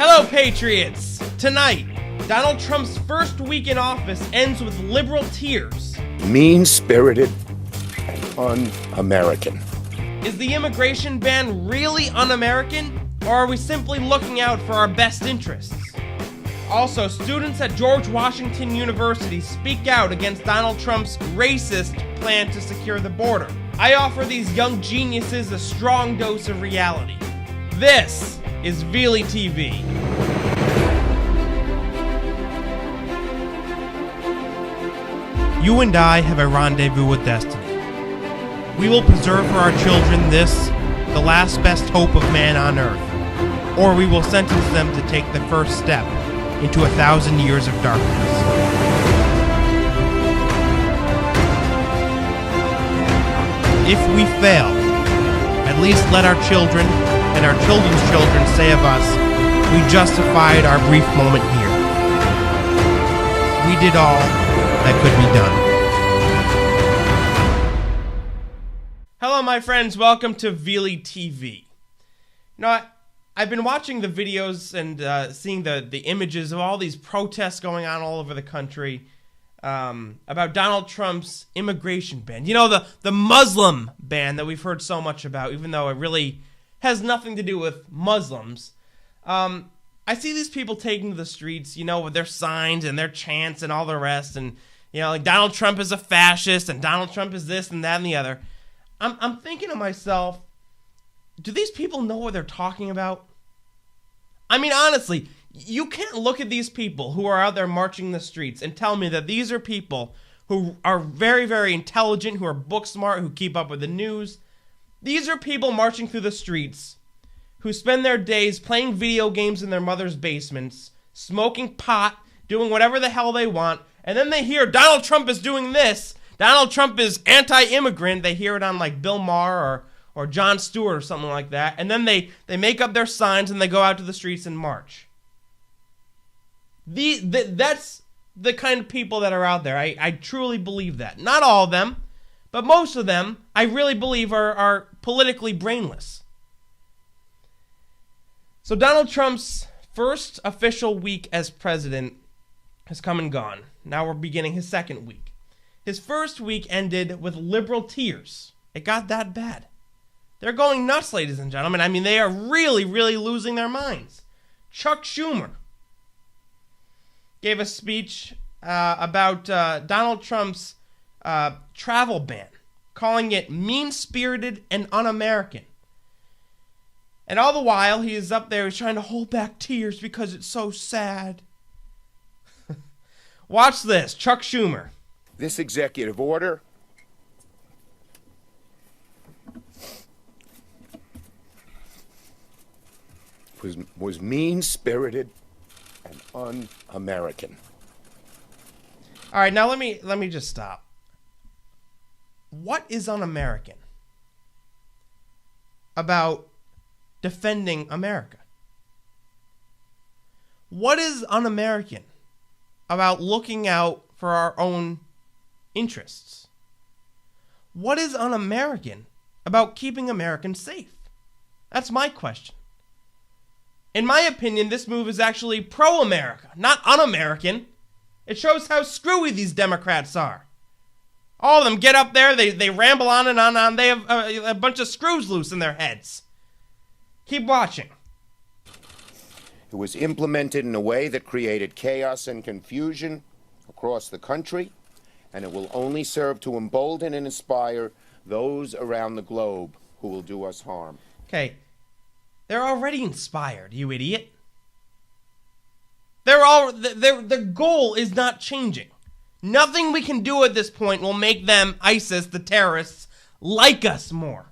Hello, Patriots! Tonight, Donald Trump's first week in office ends with liberal tears. Mean-spirited and un-American. Is the immigration ban really un-American, or are we simply looking out for our best interests? Also, students at George Washington University speak out against Donald Trump's racist plan to secure the border. I offer these young geniuses a strong dose of reality. This is Veley TV. You and I have a rendezvous with destiny. We will preserve for our children this, the last best hope of man on earth, or we will sentence them to take the first step into 1,000 years of darkness. If we fail, at least let our children and our children's children say of us, we justified our brief moment here. We did all that could be done. Hello, my friends. Welcome to Veley TV. I've been watching the videos and seeing the images of all these protests going on all over the country about Donald Trump's immigration ban. You know, the Muslim ban that we've heard so much about, even though it really has nothing to do with Muslims. I see these people taking to the streets, you know, with their signs and their chants and all the rest. And, you know, like Donald Trump is a fascist and Donald Trump is this and that and the other. I'm thinking to myself, do these people know what they're talking about? I mean, honestly, you can't look at these people who are out there marching the streets and tell me that these are people who are very, very intelligent, who are book smart, who keep up with the news. These are people marching through the streets who spend their days playing video games in their mother's basements, smoking pot, doing whatever the hell they want, and then they hear Donald Trump is doing this. Donald Trump is anti-immigrant. They hear it on like Bill Maher or Jon Stewart or something like that, and then they make up their signs and they go out to the streets and march. That's the kind of people that are out there. I truly believe that. Not all of them, but most of them, I really believe are politically brainless. So Donald Trump's first official week as president has come and gone. Now we're beginning his second week. His first week ended with liberal tears. It got that bad. They're going nuts, ladies and gentlemen. I mean, they are really, really losing their minds. Chuck Schumer gave a speech about Donald Trump's travel ban, calling it mean-spirited and un-American. And all the while, he is up there, he's trying to hold back tears because it's so sad. Watch this, Chuck Schumer. This executive order was mean-spirited and un-American. All right, now let me just stop. What is un-American about defending America? What is un-American about looking out for our own interests? What is un-American about keeping Americans safe? That's my question. In my opinion, this move is actually pro-America, not un-American. It shows how screwy these Democrats are. All of them get up there, they ramble on and on. They have a bunch of screws loose in their heads. Keep watching. It was implemented in a way that created chaos and confusion across the country, and it will only serve to embolden and inspire those around the globe who will do us harm. Okay. They're already inspired, you idiot. Their goal is not changing. Nothing we can do at this point will make them, ISIS, the terrorists, like us more.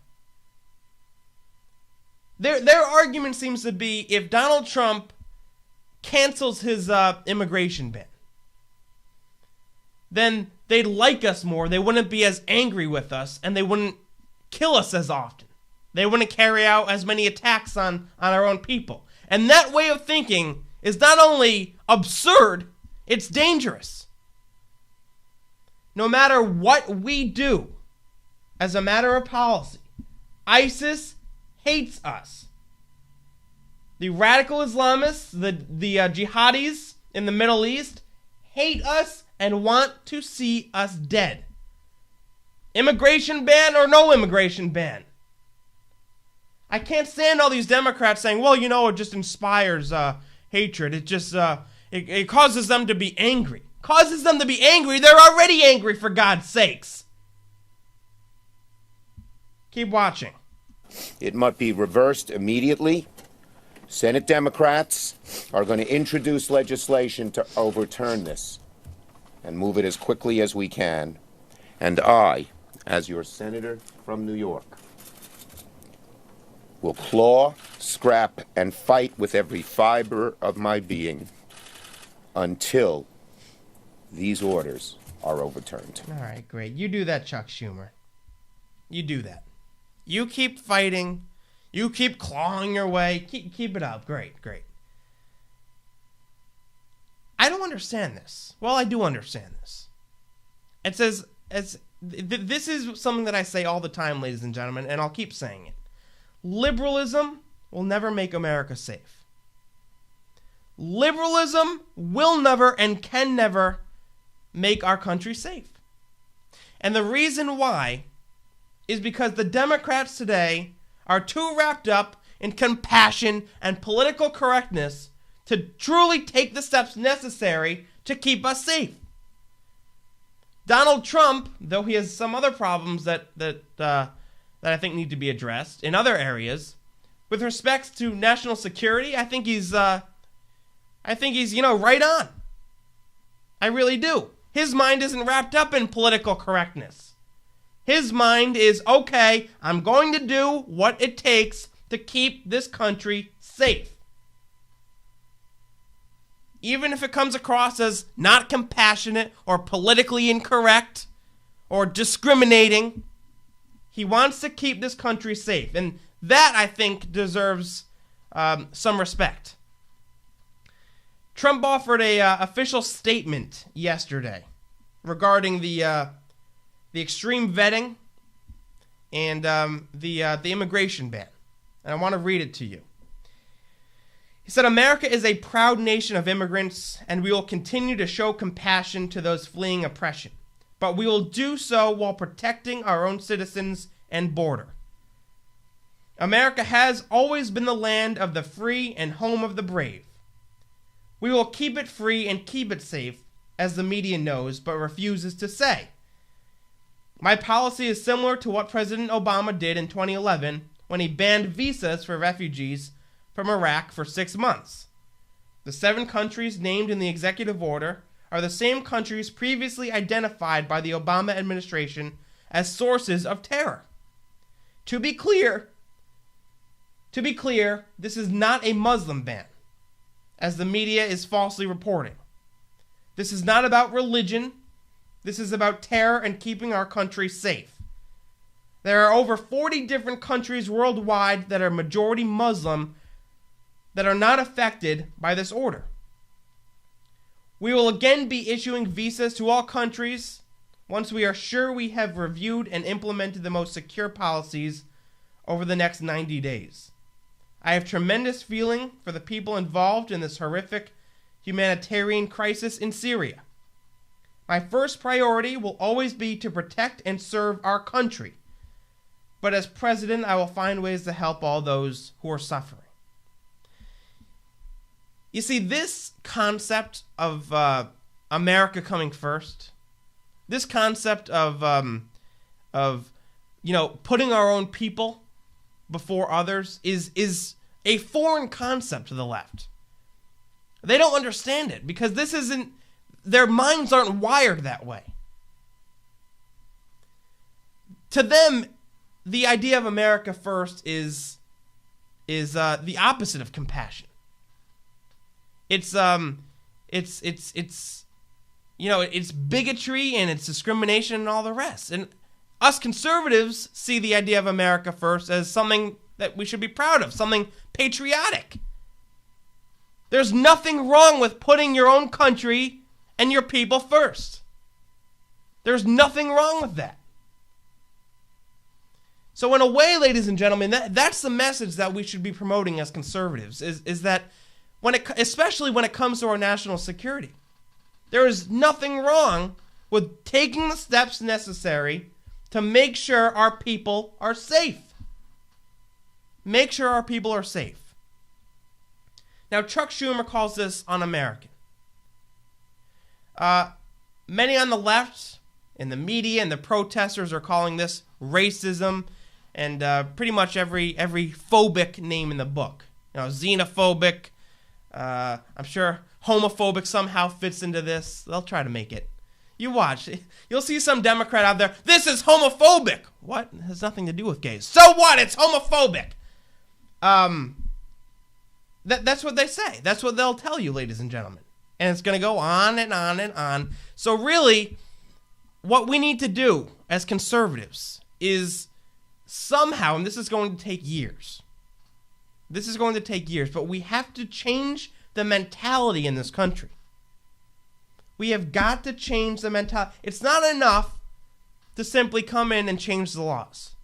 Their argument seems to be if Donald Trump cancels his immigration ban, then they'd like us more, they wouldn't be as angry with us, and they wouldn't kill us as often. They wouldn't carry out as many attacks on our own people. And that way of thinking is not only absurd, it's dangerous. No matter what we do, as a matter of policy, ISIS hates us. the radical Islamists, the jihadis in the Middle East hate us and want to see us dead. Immigration ban or no immigration ban. I can't stand all these Democrats saying, well, you know, it just inspires hatred. It just, it causes them to be angry. Causes them to be angry? They're already angry, for God's sakes. Keep watching. It must be reversed immediately. Senate Democrats are going to introduce legislation to overturn this and move it as quickly as we can. And I, as your senator from New York, will claw, scrap, and fight with every fiber of my being until these orders are overturned. All right, great. You do that, Chuck Schumer. You do that. You keep fighting. You keep clawing your way. Keep it up. Great, great. I don't understand this. Well, I do understand this. It says, this is something that I say all the time, ladies and gentlemen, and I'll keep saying it. Liberalism will never make America safe. Liberalism will never and can never make our country safe. And the reason why is because the Democrats today are too wrapped up in compassion and political correctness to truly take the steps necessary to keep us safe. Donald Trump, though he has some other problems that I think need to be addressed in other areas, with respect to national security, I think he's right on. I really do. His mind isn't wrapped up in political correctness. His mind is, okay, I'm going to do what it takes to keep this country safe. Even if it comes across as not compassionate or politically incorrect or discriminating, he wants to keep this country safe. And that, I think, deserves some respect. Trump offered a official statement yesterday regarding the extreme vetting and the immigration ban. And I want to read it to you. He said, America is a proud nation of immigrants, and we will continue to show compassion to those fleeing oppression. But we will do so while protecting our own citizens and border. America has always been the land of the free and home of the brave. We will keep it free and keep it safe, as the media knows but refuses to say. My policy is similar to what President Obama did in 2011 when he banned visas for refugees from Iraq for 6 months. The 7 countries named in the executive order are the same countries previously identified by the Obama administration as sources of terror. To be clear, this is not a Muslim ban, as the media is falsely reporting. This is not about religion. This is about terror and keeping our country safe. There are over 40 different countries worldwide that are majority Muslim that are not affected by this order. We will again be issuing visas to all countries once we are sure we have reviewed and implemented the most secure policies over the next 90 days. I have tremendous feeling for the people involved in this horrific humanitarian crisis in Syria. My first priority will always be to protect and serve our country. But as president, I will find ways to help all those who are suffering. You see, this concept of America coming first, this concept of putting our own people before others is a foreign concept to the left. They don't understand it because their minds aren't wired that way. To them, the idea of America first is the opposite of compassion. It's bigotry and it's discrimination and all the rest. And us conservatives see the idea of America first as something that we should be proud of, something patriotic. There's nothing wrong with putting your own country and your people first. There's nothing wrong with that. So in a way, ladies and gentlemen, that's the message that we should be promoting as conservatives, is that especially when it comes to our national security, there is nothing wrong with taking the steps necessary to make sure our people are safe. Make sure our people are safe. Now, Chuck Schumer calls this un-American. Many on the left, in the media, and the protesters are calling this racism, and pretty much every phobic name in the book. You know, xenophobic. I'm sure homophobic somehow fits into this. They'll try to make it. You watch. You'll see some Democrat out there. This is homophobic. What? It has nothing to do with gays. So what? It's homophobic. That's what they say. That's what they'll tell you, ladies and gentlemen. And it's going to go on and on and on. So really, what we need to do as conservatives is somehow, and this is going to take years. This is going to take years, but we have to change the mentality in this country. We have got to change the mentality. It's not enough to simply come in and change the laws.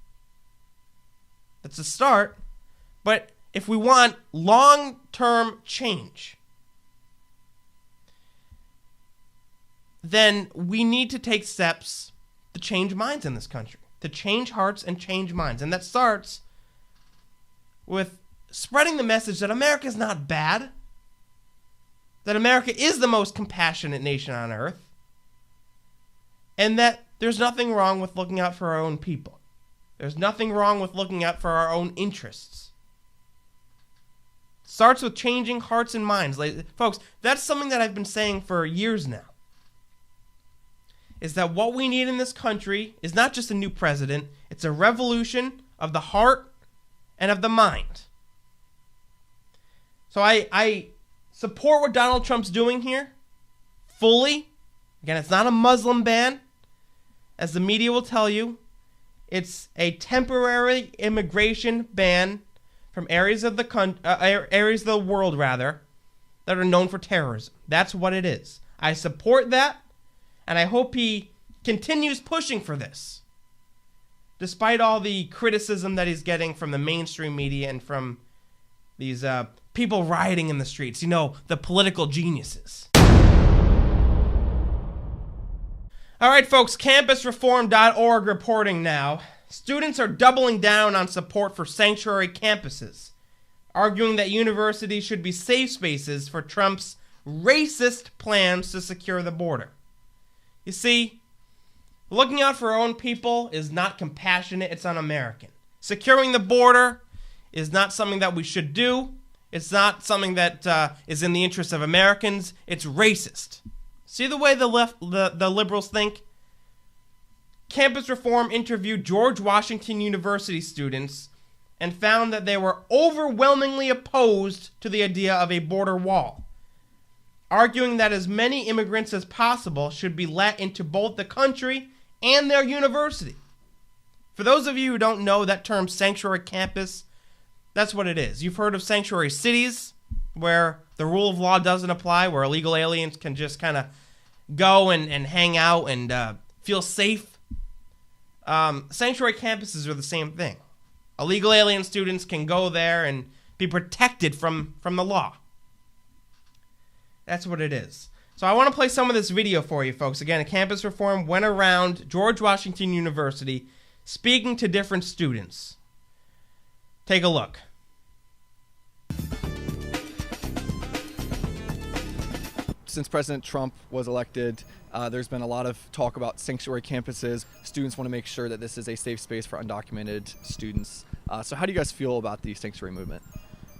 That's a start, but if we want long-term change, then we need to take steps to change minds in this country, to change hearts and change minds. And that starts with spreading the message that America is not bad, that America is the most compassionate nation on earth, and that there's nothing wrong with looking out for our own people. There's nothing wrong with looking out for our own interests. Starts with changing hearts and minds. Folks, that's something that I've been saying for years now. Is that what we need in this country is not just a new president, it's a revolution of the heart and of the mind. So I support what Donald Trump's doing here fully. Again, it's not a Muslim ban, as the media will tell you. It's a temporary immigration ban from areas of the world that are known for terrorism. That's what it is. I support that, and I hope he continues pushing for this, despite all the criticism that he's getting from the mainstream media and from these people rioting in the streets, you know, the political geniuses. All right, folks, campusreform.org reporting now. Students are doubling down on support for sanctuary campuses, arguing that universities should be safe spaces for Trump's racist plans to secure the border. You see, looking out for our own people is not compassionate, it's un-American. Securing the border is not something that we should do. It's not something that is in the interest of Americans. It's racist. See the way the liberals think? Campus Reform interviewed George Washington University students and found that they were overwhelmingly opposed to the idea of a border wall, arguing that as many immigrants as possible should be let into both the country and their university. For those of you who don't know that term, sanctuary campus, that's what it is. You've heard of sanctuary cities, where the rule of law doesn't apply, where illegal aliens can just kind of go and hang out and feel safe. Sanctuary campuses are the same thing. Illegal alien students can go there and be protected from the law. That's what it is. So I want to play some of this video for you, folks. Again, Campus Reform went around George Washington University speaking to different students. Take a look. Since President Trump was elected, there's been a lot of talk about sanctuary campuses. Students want to make sure that this is a safe space for undocumented students. So how do you guys feel about the sanctuary movement?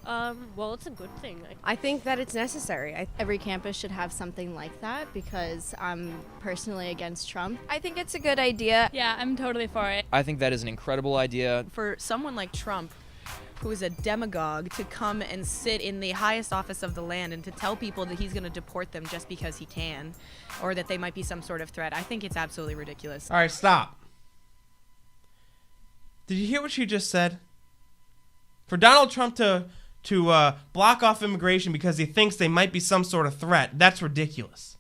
Well, it's a good thing. I think that it's necessary. Every campus should have something like that because I'm personally against Trump. I think it's a good idea. Yeah, I'm totally for it. I think that is an incredible idea. For someone like Trump, who is a demagogue, to come and sit in the highest office of the land and to tell people that he's going to deport them just because he can, or that they might be some sort of threat, I think it's absolutely ridiculous. All right, stop. Did you hear what she just said? For Donald Trump to block off immigration because he thinks they might be some sort of threat, that's ridiculous.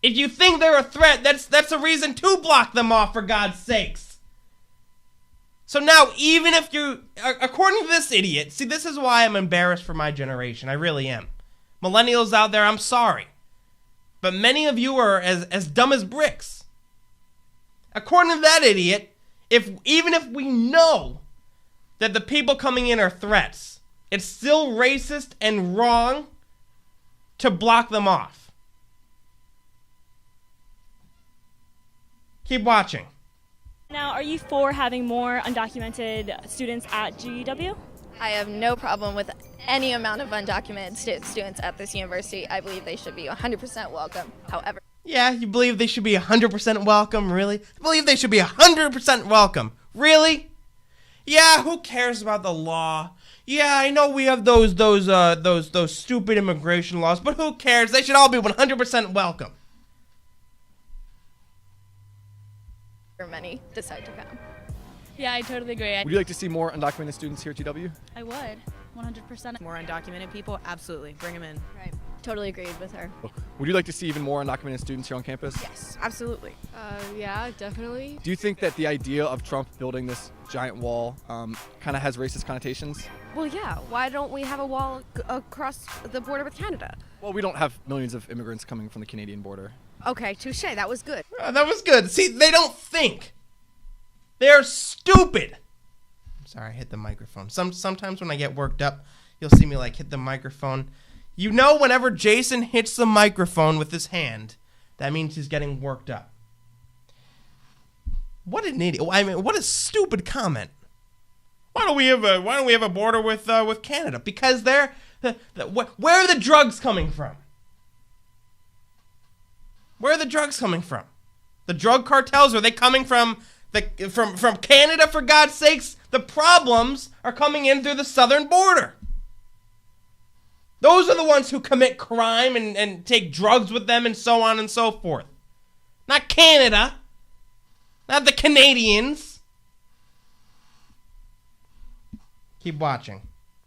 If you think they're a threat, that's a reason to block them off, for God's sakes. So now, even if you, according to this idiot, see, this is why I'm embarrassed for my generation. I really am. Millennials out there, I'm sorry. But many of you are as dumb as bricks. According to that idiot, even if we know that the people coming in are threats, it's still racist and wrong to block them off. Keep watching. Now, are you for having more undocumented students at GEW? I have no problem with any amount of undocumented students at this university. I believe they should be 100% welcome. However, yeah, you believe they should be 100% welcome, really? I believe they should be 100% welcome. Really? Yeah, who cares about the law? Yeah, I know we have those stupid immigration laws, but who cares? They should all be 100% welcome. many decide to come. Yeah, I totally agree. Would you like to see more undocumented students here at GW? I would, 100%. More undocumented people? Absolutely. Bring them in. Right. Totally agreed with her. Would you like to see even more undocumented students here on campus? Yes, absolutely. Yeah, definitely. Do you think that the idea of Trump building this giant wall kind of has racist connotations? Well, yeah. Why don't we have a wall across the border with Canada? Well, we don't have millions of immigrants coming from the Canadian border. Okay, touche. That was good. That was good. See, they don't think. They're stupid. I'm sorry, I hit the microphone. Sometimes when I get worked up, you'll see me like hit the microphone. You know, whenever Jason hits the microphone with his hand, that means he's getting worked up. What an idiot! I mean, what a stupid comment. Why don't we have a border with Canada? Because where are the drugs coming from? Where are the drugs coming from? The drug cartels, are they coming from Canada, for God's sakes? The problems are coming in through the southern border. Those are the ones who commit crime and take drugs with them and so on and so forth. Not Canada. Not the Canadians. Keep watching.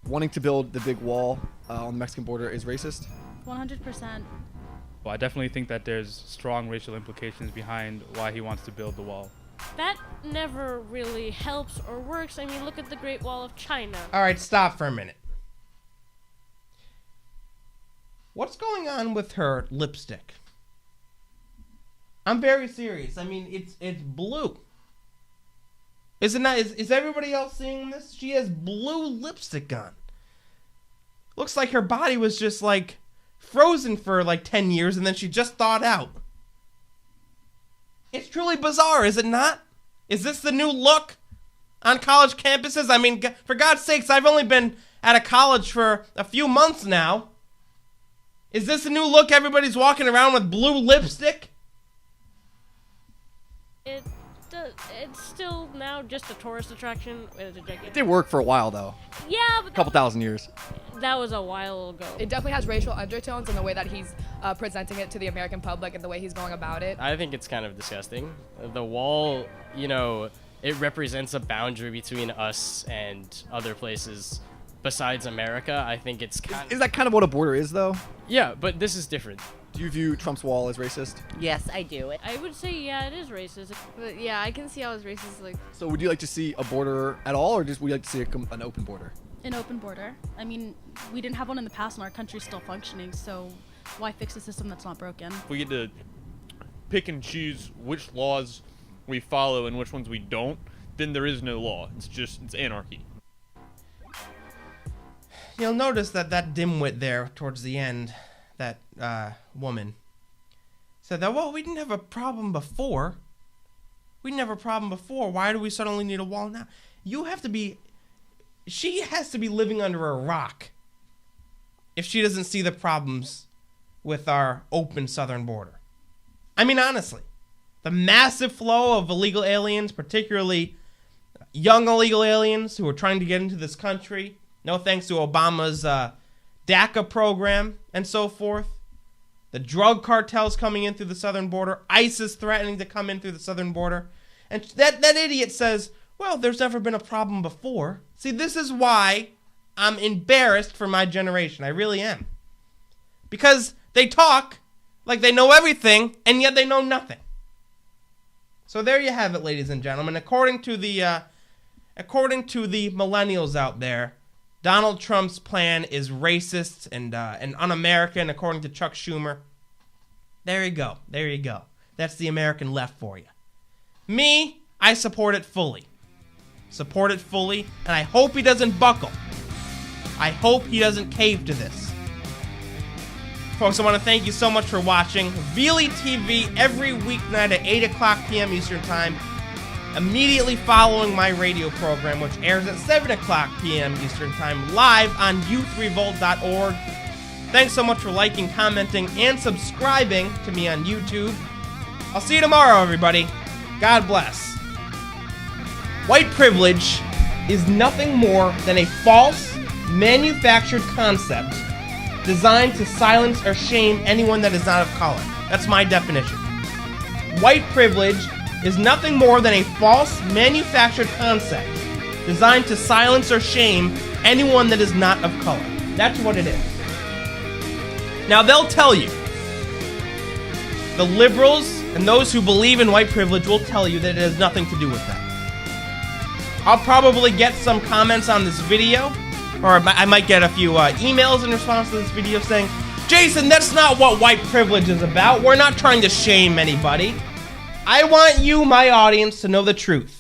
Wanting to build the big wall on the Mexican border is racist? 100%. Well, I definitely think that there's strong racial implications behind why he wants to build the wall. That never really helps or works. I mean, look at the Great Wall of China. All right, stop for a minute. What's going on with her lipstick? I'm very serious. I mean, it's blue. Is it not? Is everybody else seeing this? She has blue lipstick on. Looks like her body was just like frozen for like 10 years and then she just thawed out. It's truly bizarre, is it not? Is this the new look on college campuses? I mean, for God's sakes, I've only been at a college for a few months now. Is this a new look? Everybody's walking around with blue lipstick? It's still now just a tourist attraction. It did work for a while, though. Yeah, but A couple thousand years. that was a while ago. It definitely has racial undertones in the way that he's presenting it to the American public and the way he's going about it. I think it's kind of disgusting. The wall, it represents a boundary between us and other places besides America. I think it's kind Is that kind of what a border is, though? Yeah, but this is different. Do you view Trump's wall as racist? Yes, I do. I would say, yeah, it is racist. But yeah, I can see how it's racist. Like, So would you like to see a border at all, or would you like to see an open border? An open border. I mean, we didn't have one in the past and our country's still functioning, so why fix a system that's not broken? If we get to pick and choose which laws we follow and which ones we don't, then there is no law. It's anarchy. You'll notice that dimwit there towards the end, that woman, said that, well, we didn't have a problem before. We didn't have a problem before. Why do we suddenly need a wall now? She has to be living under a rock if she doesn't see the problems with our open southern border. I mean, honestly, the massive flow of illegal aliens, particularly young illegal aliens who are trying to get into this country, no thanks to Obama's DACA program and so forth. The drug cartels coming in through the southern border. ISIS threatening to come in through the southern border. And that idiot says, well, there's never been a problem before. See, this is why I'm embarrassed for my generation. I really am. Because they talk like they know everything, and yet they know nothing. So there you have it, ladies and gentlemen. According to the according to the millennials out there, Donald Trump's plan is racist and un-American, according to Chuck Schumer. There you go. There you go. That's the American left for you. Me, I support it fully. Support it fully, and I hope he doesn't buckle. I hope he doesn't cave to this. Folks, I want to thank you so much for watching. Veley TV every weeknight at 8 o'clock p.m. Eastern Time, immediately following my radio program, which airs at 7 o'clock p.m. Eastern Time, live on youthrevolt.org. Thanks so much for liking, commenting, and subscribing to me on YouTube. I'll see you tomorrow, everybody. God bless. White privilege is nothing more than a false, manufactured concept designed to silence or shame anyone that is not of color. That's my definition. White privilege is nothing more than a false, manufactured concept designed to silence or shame anyone that is not of color. That's what it is. Now, they'll tell you, the liberals and those who believe in white privilege will tell you that it has nothing to do with that. I'll probably get some comments on this video, or I might get a few emails in response to this video saying, Jason, that's not what white privilege is about. We're not trying to shame anybody. I want you, my audience, to know the truth.